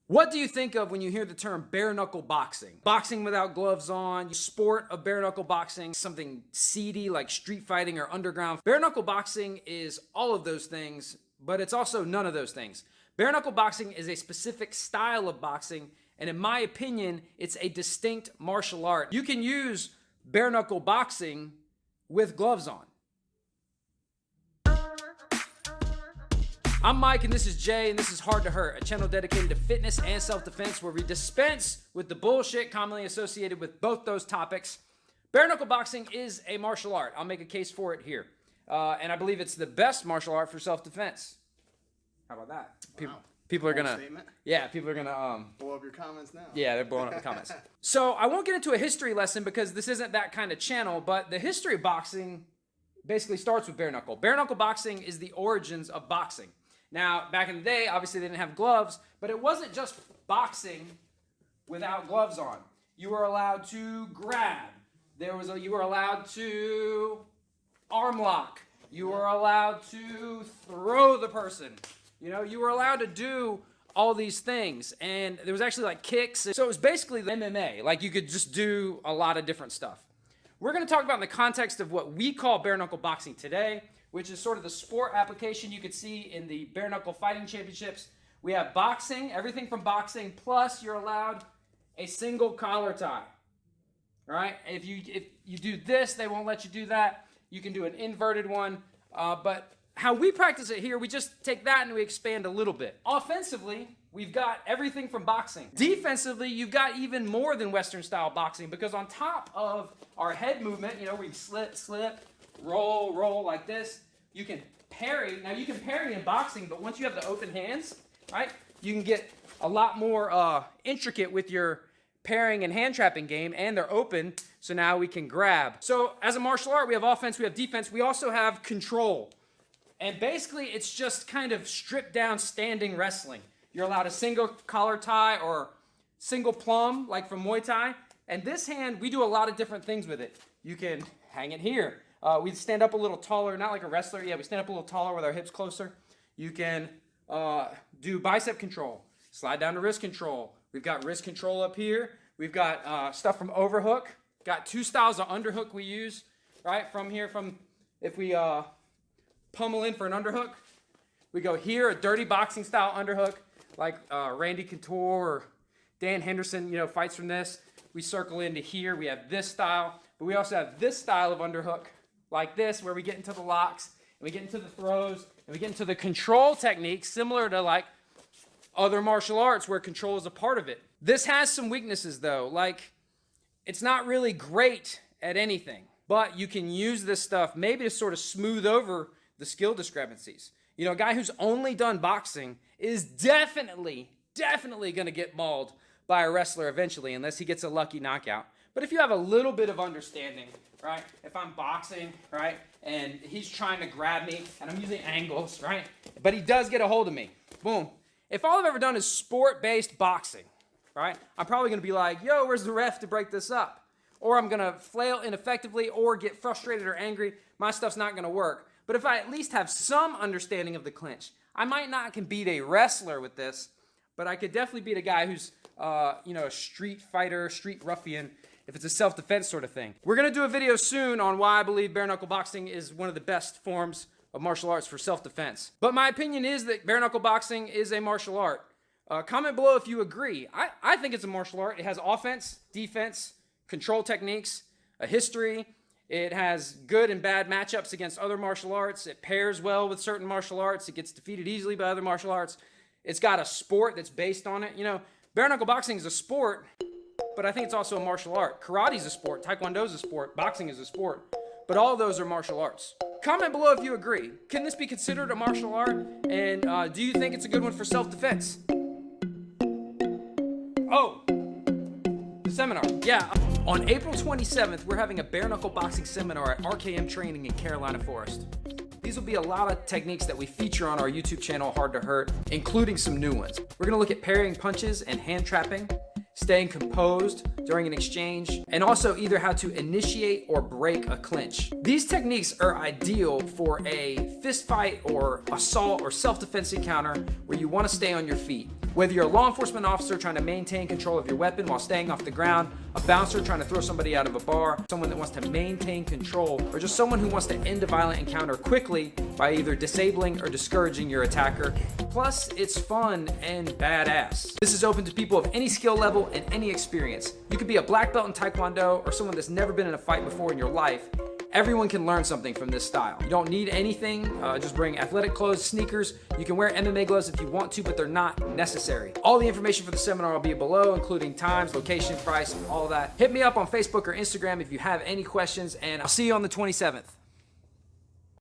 What do you think of when you hear the term bare knuckle boxing? Boxing without gloves on, sport of bare knuckle boxing, something seedy like street fighting or underground. Bare knuckle boxing is all of those things, but it's also none of those things. Bare knuckle boxing is a specific style of boxing, and in my opinion, it's a distinct martial art. You can use bare knuckle boxing with gloves on. I'm Mike and this is Jay and this is Hard to Hurt, a channel dedicated to fitness and self-defense where we dispense with the bullshit commonly associated with both those topics. Bare knuckle boxing is a martial art. I'll make a case for it here. And I believe it's the best martial art for self-defense. How about that? People are gonna, people are gonna blow up your comments now. Yeah, they're blowing up the comments. So I won't get into a history lesson because this isn't that kind of channel, but the history of boxing basically starts with bare knuckle. Bare knuckle boxing is the origins of boxing. Now, back in the day, obviously they didn't have gloves, but it wasn't just boxing without gloves on. You were allowed to grab. You were allowed to arm lock. You were allowed to throw the person. You know, you were allowed to do all these things. And there was actually like kicks. So it was basically the MMA. Like you could just do a lot of different stuff. We're going to talk about in the context of what we call bare knuckle boxing today, which is sort of the sport application you could see in the bare knuckle fighting championships. We have boxing, everything from boxing, plus you're allowed a single collar tie. All right? If you do this, they won't let you do that. You can do an inverted one. But how we practice it here, we just take that and we expand a little bit. Offensively, we've got everything from boxing. Defensively, you've got even more than Western style boxing because on top of our head movement, you know, we slip, roll like this. You can parry. Now you can parry in boxing, but once you have the open hands, right, you can get a lot more intricate with your parrying and hand trapping game, and they're open, so now we can grab. So as a martial art, we have offense, we have defense, we also have control. And basically, it's just kind of stripped down standing wrestling. You're allowed a single collar tie or single plum, like from Muay Thai. And this hand, we do a lot of different things with it. You can hang it here. We stand up a little taller, not like a wrestler. Yeah, we stand up a little taller with our hips closer. You can do bicep control, slide down to wrist control. We've got wrist control up here. We've got stuff from overhook. Got two styles of underhook we use, right? If we pummel in for an underhook, we go here, a dirty boxing style underhook, like Randy Couture or Dan Henderson, you know, fights from this. We circle into here. We have this style, but we also have this style of underhook, like this, where we get into the locks, and we get into the throws, and we get into the control techniques, similar to like other martial arts where control is a part of it. This has some weaknesses though, like it's not really great at anything, but you can use this stuff maybe to sort of smooth over the skill discrepancies. You know, a guy who's only done boxing is definitely gonna get mauled by a wrestler eventually, unless he gets a lucky knockout. But if you have a little bit of understanding, right? If I'm boxing, right, and he's trying to grab me, and I'm using angles, right? But he does get a hold of me. Boom. If all I've ever done is sport-based boxing, right, I'm probably going to be like, yo, where's the ref to break this up? Or I'm going to flail ineffectively or get frustrated or angry. My stuff's not going to work. But if I at least have some understanding of the clinch, I might not can beat a wrestler with this, but I could definitely beat a guy who's, you know, a street fighter, street ruffian, if it's a self-defense sort of thing. We're going to do a video soon on why I believe bare-knuckle boxing is one of the best forms of martial arts for self-defense. But my opinion is that bare-knuckle boxing is a martial art. Comment below if you agree. I think it's a martial art. It has offense, defense, control techniques, a history. It has good and bad matchups against other martial arts. It pairs well with certain martial arts. It gets defeated easily by other martial arts. It's got a sport that's based on it. You know, bare-knuckle boxing is a sport, but I think it's also a martial art. Karate is a sport, Taekwondo is a sport, boxing is a sport, but all of those are martial arts. Comment below if you agree. Can this be considered a martial art? And do you think it's a good one for self-defense? Oh, the seminar. Yeah, on April 27th, we're having a bare-knuckle boxing seminar at RKM Training in Carolina Forest. These will be a lot of techniques that we feature on our YouTube channel, Hard to Hurt, including some new ones. We're gonna look at parrying punches and hand trapping, staying composed during an exchange, and also either how to initiate or break a clinch. These techniques are ideal for a fist fight or assault or self-defense encounter where you want to stay on your feet. Whether you're a law enforcement officer trying to maintain control of your weapon while staying off the ground, a bouncer trying to throw somebody out of a bar, someone that wants to maintain control, or just someone who wants to end a violent encounter quickly by either disabling or discouraging your attacker. Plus, it's fun and badass. This is open to people of any skill level and any experience. You could be a black belt in Taekwondo or someone that's never been in a fight before in your life. Everyone can learn something from this style. You don't need anything, just bring athletic clothes, sneakers. You can wear MMA gloves if you want to, but they're not necessary. All the information for the seminar will be below, including times, location, price, all that. Hit me up on Facebook or Instagram if you have any questions, and I'll see you on the 27th.